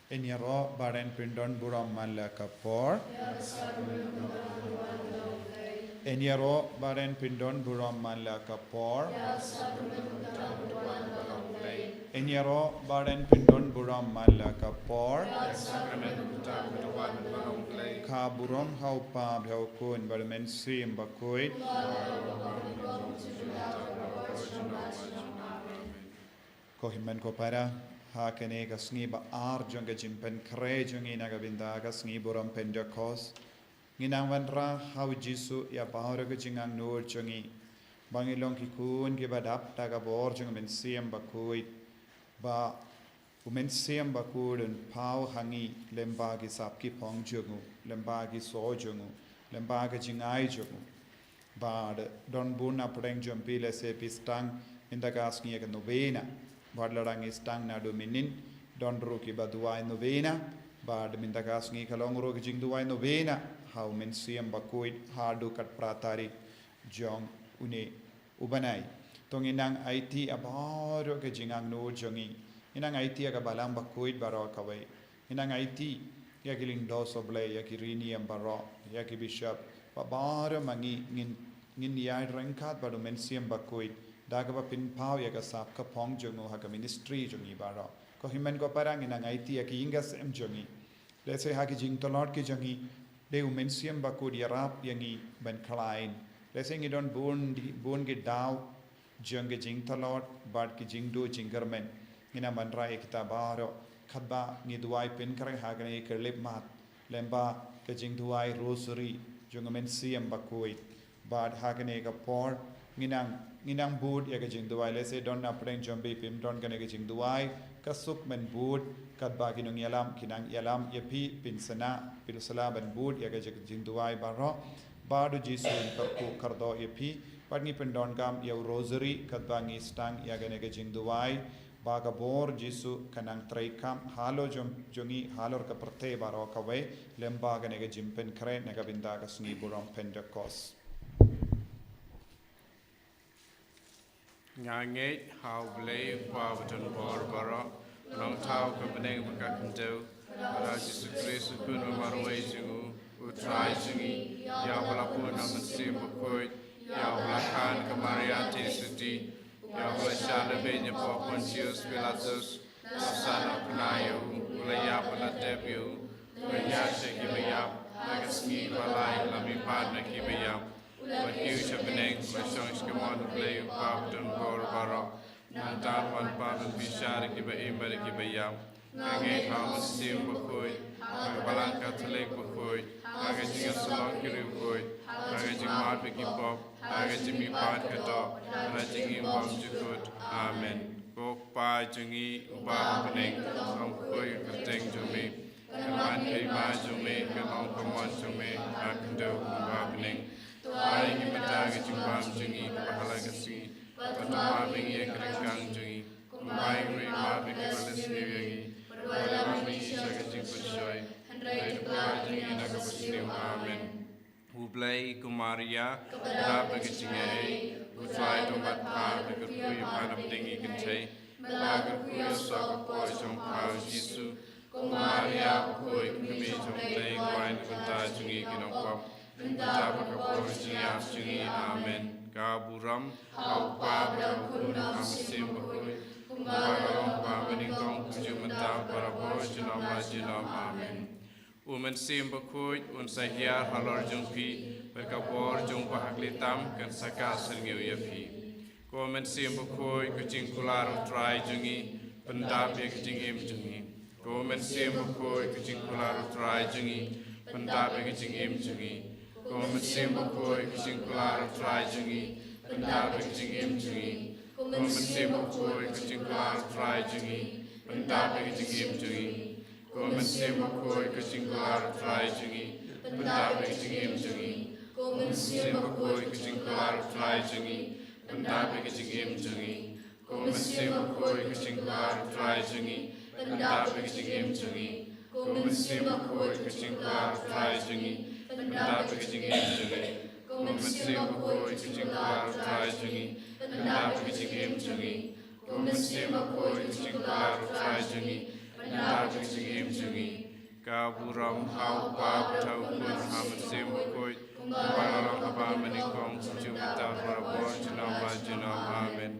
Enyaro baren pindon buram mala kapor. Enyaro baren pindon buram mala kapor. Enyaro baren pindon buram mala kapor. Ka buram hau pa bhau kun barmen sim bakoi. Ko himen ko para ha kene ka sngi ba ar jong Jingpynkhreh jong ina ka binda ka sngi buram Pentecost. Nginang wanra hau jisu ya bahara ka jingang nur jongi. Bangilong kikun ki badap ta ka bor jong men sim bakoi. Ba umen sim bakudun pau hangi lemba ki sap ki pong jongu. Lemba ki so jongu. Lemba ki jingai jongu. Ba don buna preng jompi le se pistang inda ka sngi ka novena. Badlarang istang na dominin don ruki baduai novena bad mindakas ngi kalong ruki jing duai novena how men siam bakuit hadu kat pratari jong une ubanai tong inang IT abaro ke jingang no jongi inang IT aga balang bakuit baro kawai inang IT ya kiling dos oble ya kirini am baro ya ki bishop babaro mangi ngin ya rengkat bado men siam bakuit Dagaba pin pau ya kasap ka pong jongo ha ka ministry jongi baro ko himen ko parang ina ngaiti ya ki ingas em jongi let's say ha ki jing tolot ki jongi de umensiam ba ko diarap yangi ben klein let's say ngi don bon ge daw jonge jing tolot bad ki jing do jingermen ina man ra ekta baro khatba ngi duai pen kare ha ga ke lep mat lemba ke jing duai rosary jonge mensiam ba ko bad ha ga ne ka por nginang bud ya jing duai le se don na preng jombi pim don kane ke jing duai kasuk men bud kat ba kinung yalam kinang yalam yepi pinsana pilsala ben bud ya jing duai baro badu jisu karku kardo yepi padni pendon gam ya rosary kat ba ngi stang ya ke jing duai ba ka bor jisu kanang traikam halo jongi halor ka prte baro ka we lemba ke Jingpynkhreh ne ka binda ka sngi buram Pentecost Ngange how blay Pavitan Barbara, long tau company with Gakanto, Jesus Christ, who no matter ways you who try singing, Yavalapun and Simba Court, Yavalakan Kamariati City, Yavalashana Benya Pontius Pilatus, son of Panayo, Ulayapana debut, Rayasha Gibayap, like a ski balai, Lami partner Gibayap. But you should be named my songs come on to play Pavitan Barbara. Nantan one Pavitan Bishara Giba Imber Giba Yam. Nangay Hamas Sim Bakoy, Balanka Talek Bakoy, Agajing a Salon Kiri Boy, Agajing Marpiki Pop, Agajing Part Kato, Rajing in Bom Jukut. Amen. Go Pa Jungi, Uba Penang, Song Koy, Katang to me. And one pay by to me, and on command to me, I can do Uba Penang. Ay kimataga chumbam jungi pahala kasi patama bingi kerengkang jungi kumbai ngui mabi kibalis niyangi pada bingi saga jingpushoy rai pa jungi nakapusniu amen Ublay kumaria rapa kichingai utlai tombat pa bikurkuy panap dingi kentay bagarkuy soka poy jong pao jisu kumaria koy kumi jong lay kwain kunta jungi kinongpap Mendapat kepercayaan jungi amen. Kaburam aupa berkuna amasim berkui. Kumpagalong pamaningkong kuju mentah para bojunom rajunom amen. Umensim berkui unsahiyar halor jungpi berkabor jumpa haklitam kan saka sergiu yapi. Kumensim berkui kucing kular utrai jungi pendap ya kucing im jungi. Kumensim berkui kucing kular utrai jungi pendap ya kucing im jungi. Komen simbo koi kucing kelar try jungi, pendap kucing im jungi. Komen simbo koi kucing kelar try jungi, pendap kucing im jungi. Komen simbo koi kucing kelar try jungi, pendap kucing im jungi. Komen simbo koi kucing kelar try jungi, pendap kucing im jungi. Komen simbo koi kucing kelar try jungi, pendap kucing im jungi. Komen simbo koi kucing kelar try jungi. Pendap kucing im jungi, komen simbo koi kucing kelar try jungi, pendap kucing im jungi, komen simbo koi kucing kelar try jungi, ta bi jing im jungi ka buram hau pa tau kun haman sim koi Balalang haba menikong sujumita para bor jinam amen.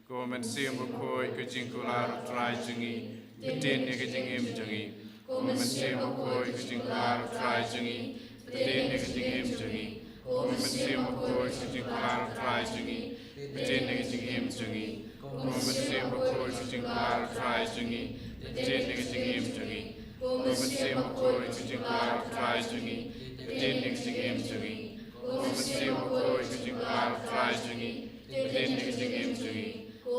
Ko men sim koi ke jingkular trai jungi betin ne ke jingim jungi. Ko men sim koi ke jingkular trai jungi betin ne ke jingim jungi. Ko men sim koi ke jingkular trai jungi betin ne ke jingim jungi. Ko men sim koi ke jingkular trai jungi betin ne ke jingim jungi. Ko men sim koi ke jingkular trai jungi betin ne ke jingim jungi. Ko men sim koi ke jingkular trai jungi betin ne ke jingim jungi.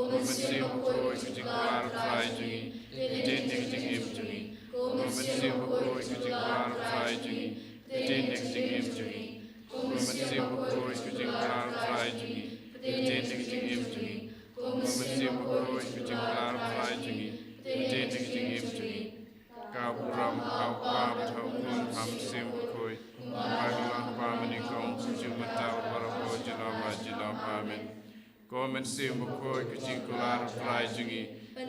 Ko men sim koi ke jingkular trai jungi betin ne ke jingim jungi. Ko men sim koi ke jingkular trai jungi betin ne ke jingim jungi. Ko men sim koi ke jingkular trai jungi betin ne ke jingim jungi. Ko men sim koi ke jingkular trai jungi betin ne ke jingim jungi. Ka buram hau pa thau kun ham sim koi Balalang haba menikong sujumita para bor jinam amen. Ko men sim koi ke jingkular trai jungi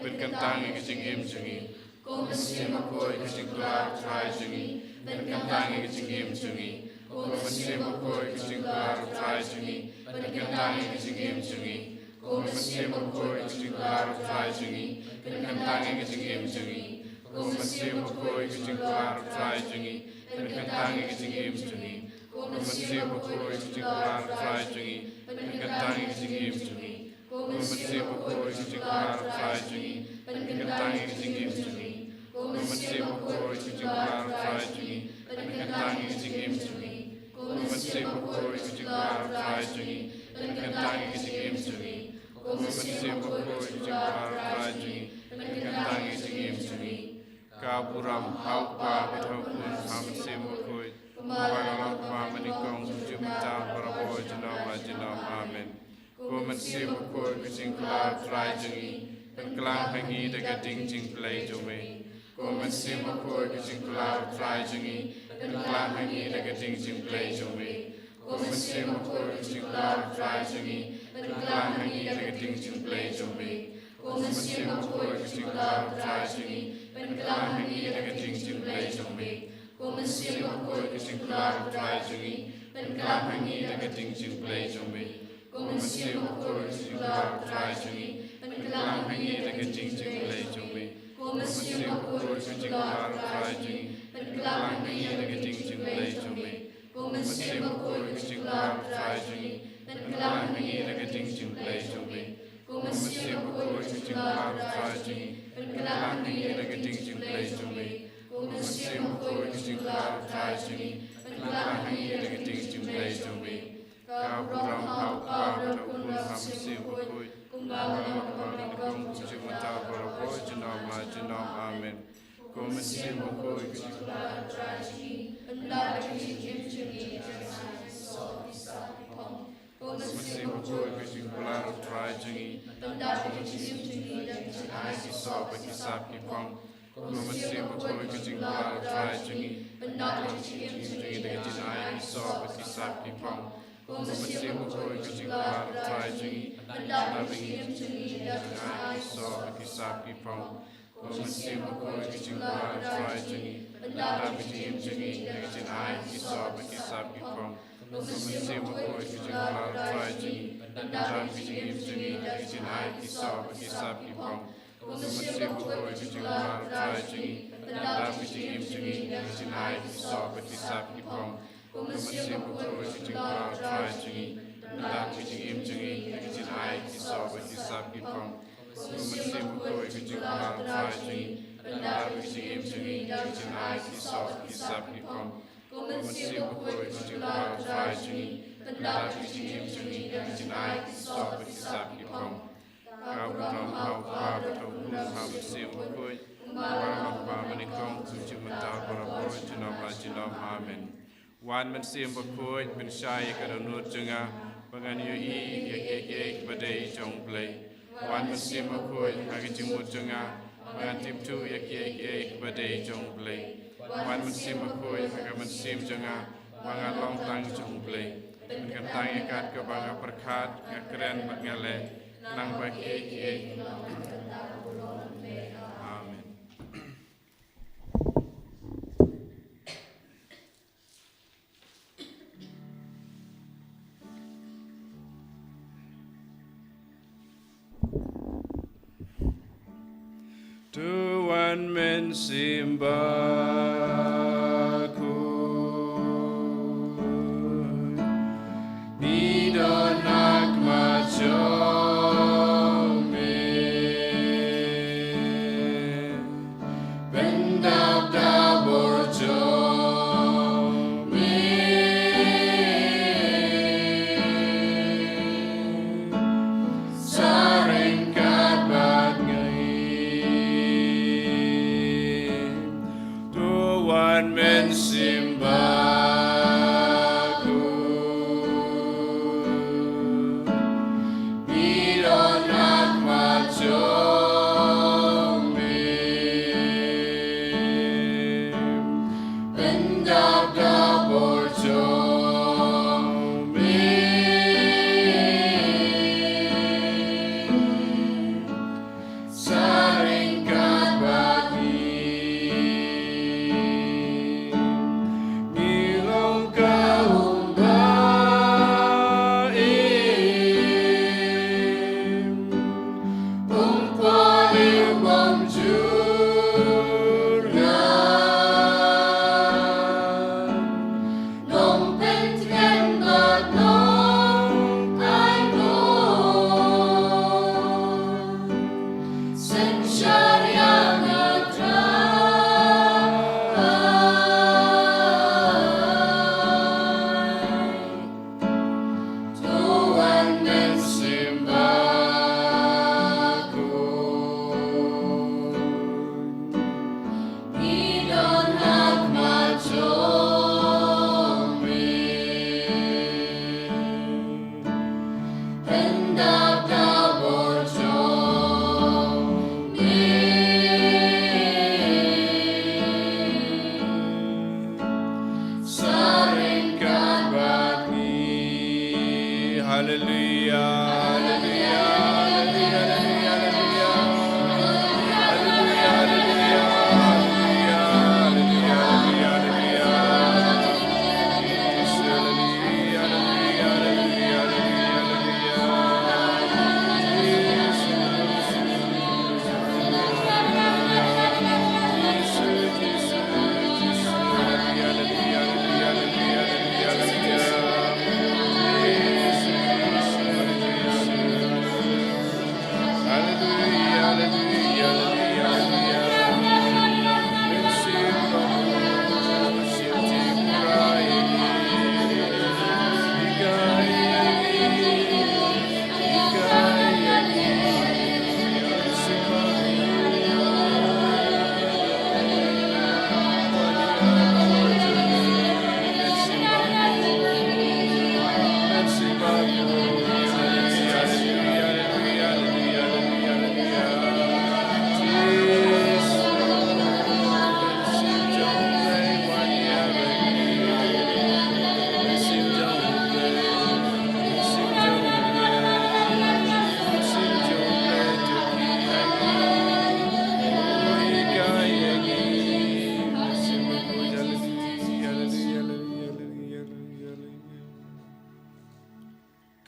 berkentang ke jingim jungi. Ko men sim koi ke jingkular trai jungi berkentang ke jingim jungi. Ko men sim koi ke jingkular trai jungi berkentang ke jingim jungi. Ko men sim koi ke jingkular trai jungi berkentang ke jingim jungi. Ko men sim koi ke jingkular trai jungi berkentang ke jingim jungi. Ko men sim koi ke jingkular trai jungi berkentang ke jingim jungi. Ko men sim koi ke jingkular trai jungi berkentang ke jingim jungi. Ko men sim koi ke jingkular trai jungi berkentang ke jingim jungi. Ko men sim koi ke jingkular trai jungi berkentang ke jingim jungi. Ko men sim koi ke jingkular trai jungi berkentang ke jingim jungi. Ka buram hau pa thau kun ham sim koi Balalang haba menikong sujumita para bor jinam amen. Ko men sim koi ke jingkular trai jungi kelang hangi dekat jing play jome. Ko men sim koi ke jingkular trai jungi kelang hangi dekat jing play jome. Ko men sim koi ke jingkular trai jungi kelang hangi dekat jing play jome. Ko men sim koi ke jingkular trai jungi kelang hangi dekat jing play jome. Ko men sim koi ke jingkular trai jungi kelang hangi dekat jing play jome. Ko men sim koi ke jingkular trai jungi kelang hangi dekat jing play jome. Ko men sim koi ke jingkular trai jungi kelang hangi dekat jing play jome. Ko men sim koi ke jingkular trai jungi kelang hangi dekat jing play jome. Ko men sim koi ke jingkular trai jungi kelang hangi dekat jing play jome. Ko men sim koi ke jingkular trai jungi kelang hangi dekat jing play jome. Ka buram hau pa thau kun ham sim koi Balalang haba menikong sujumita para bor jinam amen. Ko men sim koi ke jingkular trai jungi benar ke jingim jungi Ko men sim koi ke jingkular trai jungi benar ke jingim jungi ai iso bagi sap ki pong. Ko men sim koi ke jingkular trai jungi benar ke jingim jungi dekat ai iso bagi sap ki pong. Ko men sim koi ke jingkular trai jungi benar ke jingim jungi dekat ai iso bagi sap ki pong. Ko men sim koi ke jingkular trai jungi benar ke jingim jungi dekat ai iso bagi sap ki pong. Ko men sim koi ke jingkular trai jungi benar ke jingim jungi dekat ai iso bagi sap ki pong. Ko men sim koi ke jingkular trai jungi benar ke jingim jungi dekat ai iso bagi sap ki pong. Ko men sim koi ke jingkular trai jungi benar ke jingim jungi dekat ai iso bagi sap ki pong. Ko men sim koi ke jingkular trai jungi benar ke jingim jungi dekat ai iso bagi sap ki pong. Ko men sim koi ke jingkular trai jungi benar ke jingim jungi dekat ai iso bagi sap ki pong. Ka buram hau pa thau kun ham sim koi Balalang haba menikong sujumita para bor jinam amen. Wan men sim koi ben shai ka nut junga bangan yu ye badai jong play. Wan men sim koi ha ke jimut junga bangan tip tu ye badai jong play. Wan men sim koi ha ke men sim junga bangan long tang jong play. Ben tang ikat ke banga perkat ngakren ngale nang bagi amen. Tuan men simbaku Nidonak majomi Bendab dabur jomi Saring kabat ngain Tuan men simbaku Nidonak majomi Bendab dabur jomi Saring kabat Ngilong kaumbaim Umpali umam jurgan Nong pentren bat nong ai nong Sen syariah Tuan men simbaku Nidonak majomi Bendab dabur jomi Saring kabat Hallelujah, hallelujah, hallelujah, hallelujah, hallelujah,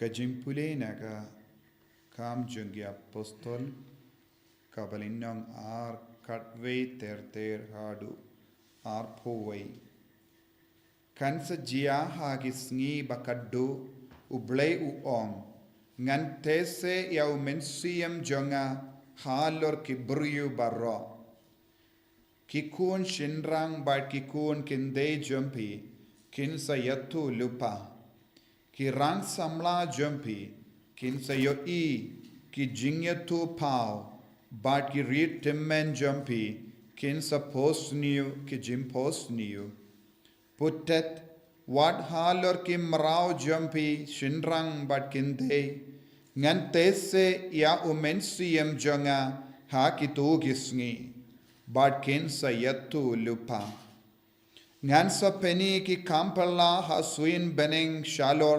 Kajimpule naga kam jungi apostol kabalinong ar katway ter hadu ar poway kansa jia hagi sngi bakaddu ublay uong ngan tese yau mensiam jonga halor kibriyu barro kikun shinrang bat kikun kinde jumpi kinsa yattu lupa ki rang samla jumpi kinsa yo e ki jingyatu pau bat ki read timmen jumpi kinsa post new ki jim post new puttet wat halor ki mrao jumpi shinrang bat kinde ngan tese ya umensiem jonga ha ki tu gisngi bat kinsa yattu lupa ngan sa penny ki kampala ha suin beneng shalor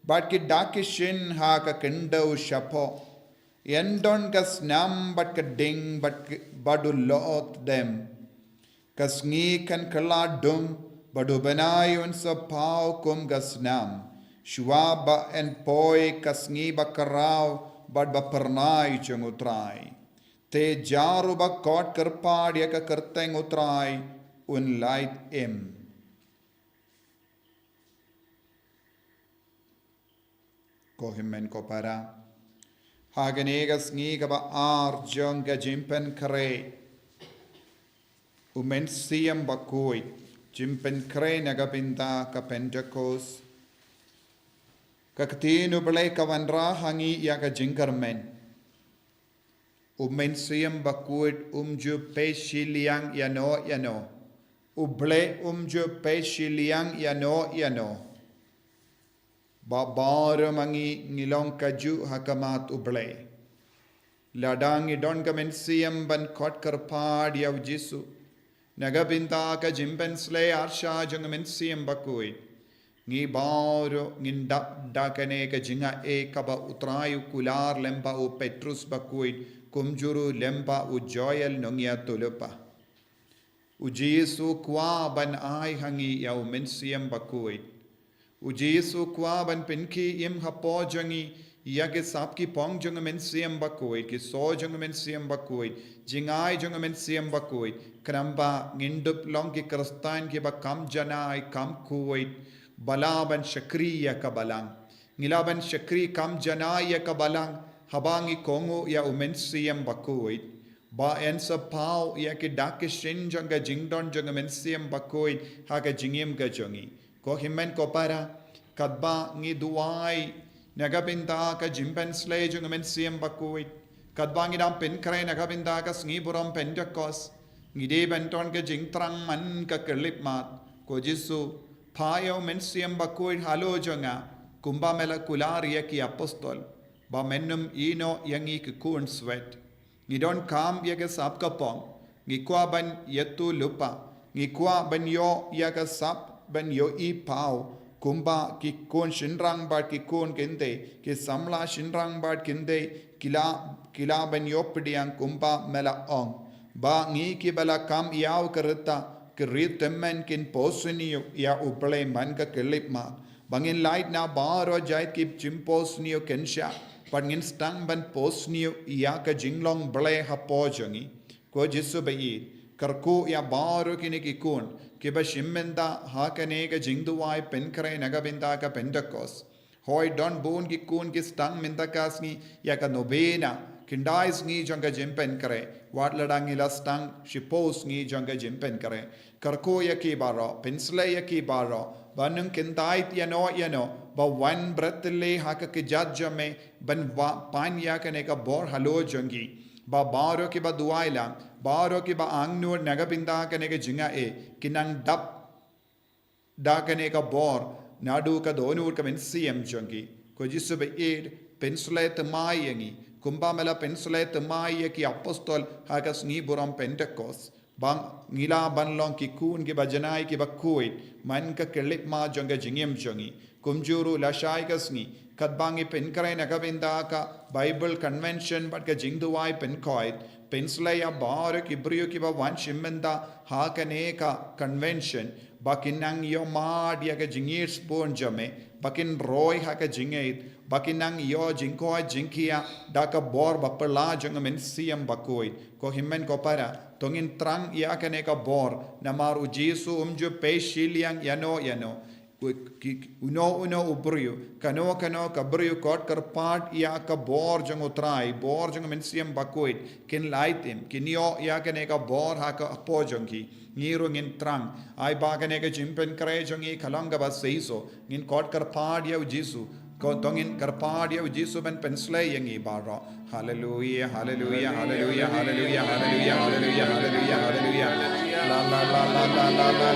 bat ki dakishin ha ka kendo shapo endon gas nam bat ka ding bat badu lot them kasngi kan kala dum badu benayun sa pau kum gas nam shwaba en poi kasngi bakarau bat ba pernai chungutrai te jaruba kot kerpadia ka kerteng utrai un light em. Kohimen ko para. Hagenega sngiga ba arjonga Jingpynkhreh. Umen siyam bakuit. Jingpynkhreh nagabinda ka Pentecost. Kakatinu balay kawanra hangi ya ka jingkarmen. Umen siyam bakuit umju pe shiliang yano. Uble umju pe shiliang yano. Babaro mangi ngilong kaju hakamat uble. Ladangi don kamen siyam ban kot karpad yaw jisu. Nagabinda ka Jingpynkhreh arsha jungamen siyam bakuit. Ngi baro ngindap dakane ka jinga e kaba utrayu kular lemba u Petrus bakuit kumjuru lemba u Joel nongya tulupa. Ujisu kwa ban ay hangi yaw mensiyam bakuit. Ujisu kwa ban pinki im hapo jangi yage sapki pong janga mensiyam bakuit ki so janga mensiyam bakuit jingay janga mensiyam bakuit kramba ngindup long ki kristan ki ba kam janay kam kuwait balaban shakriya ka balang ngilaban shakri kam janaya ka balang habangi kongo ya umensiyam bakuit ba ensa pau ya ki dak shin janga jingdon janga mensiyam bakuit haga jingim ga jongi ko himmen ko para kadba ngi duwai nagabinda ka Jingpynkhreh janga mensiyam bakuit kadba ngi dam Pentecost nagabinda ka sngi buram Pentecost ngi de benton ka jingtrang man ka kelip mat ko jisu Payo mensiyam bakuit halo jonga kumba mela kularia ki apostol ba mennum ino yangi ki kun sweat ngidon kam yaga sap kapong ngikwa ban yetu lupa ngikwa ban yo yaga sap ban yo I pau kumba ki kun shinrang bat ki kun kinde ki samla shinrang bat kinde kila ban yo pidiang kumba mela ong ba ngi ki bala kam yaw kereta Kiritemmen kin posniyo ya uple man ka kelip ma bangin light na baro jait kip chimposniyo kensha pangin stang ban posniyo ya ka jinglong ble hapo jangi ko jisu bayi karku ya baro kini ki kun kiba shimmenda hakane ka jingduwai Pentecost nagabinda ka Pentecost hoi don bon ki kun ki stang mindakasni ya ka novena Kindais ngi janga Jingpynkhreh watladangila stang shipos ngi janga Jingpynkhreh karko yaki baro pensle yaki baro banung kindait yano ba one breathly haka ki jajjame ban pan yakane ka bor halo jangi ba baro ki ba duaila baro ki ba angnur nagabinda kane ka jinga e kinang dap dakane ka bor nadu ka donur ka mensiyam jangi ko jisu be ed pensle tamayangi kumbamela pensle temaya ki apostol hagas ni buram Pentecost bang ngila banlong ki kun ki bajanai ki bakuit man ka kelip ma jonga jingim jongi kumjuru lashai kasni kadbangi Pentecost nagabinda ka Bible convention but ka jingduwai Pentecost pensle ya bar ki brio ki ba wan shimmenda hakane ka convention bakinang yo mad ya ka jingir spon jame bakin roy haka jingait bakinang yo jingkoi jingkia daka bor bapala janga mensiyam bakuit ko himmen ko para tongin trang ya kane ka bor namaru jisu umju pe shiliang yano uno ubrio kano kabrio kot karpat ya ka bor jang utrai bor jang mensiyam bakuit kin laitim kinyo ya kane ka bor haka apo jangi ngiro ngin trang ai bagane ka Jingpynkhreh jangi khalanga ba seiso ngin kot karpat ya jisu tongin karpadia jisu ben pensle yangi baro hallelujah hallelujah hallelujah hallelujah hallelujah hallelujah hallelujah hallelujah la la la la la la la la la la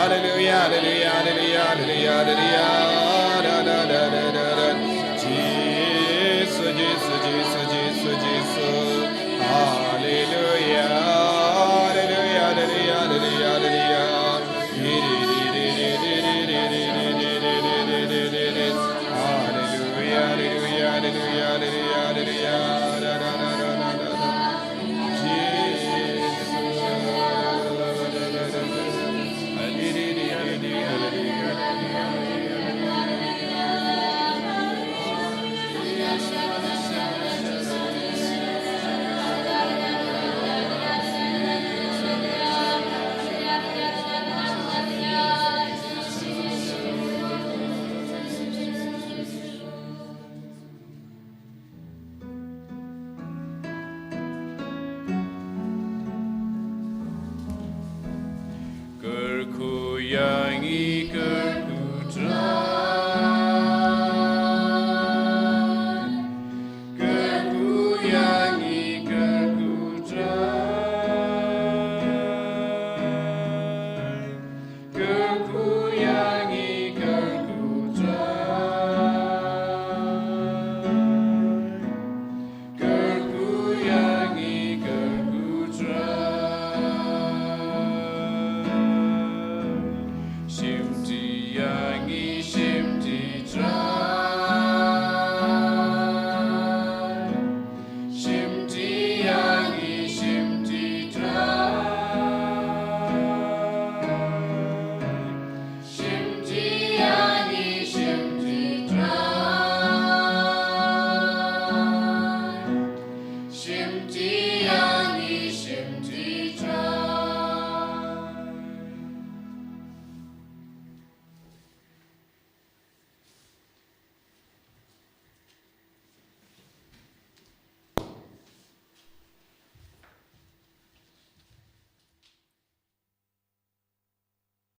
Hallelujah, hallelujah, hallelujah, hallelujah, hallelujah, Kuyangi kerkudrai Kerkuyangi kerkudrai Kerkuyangi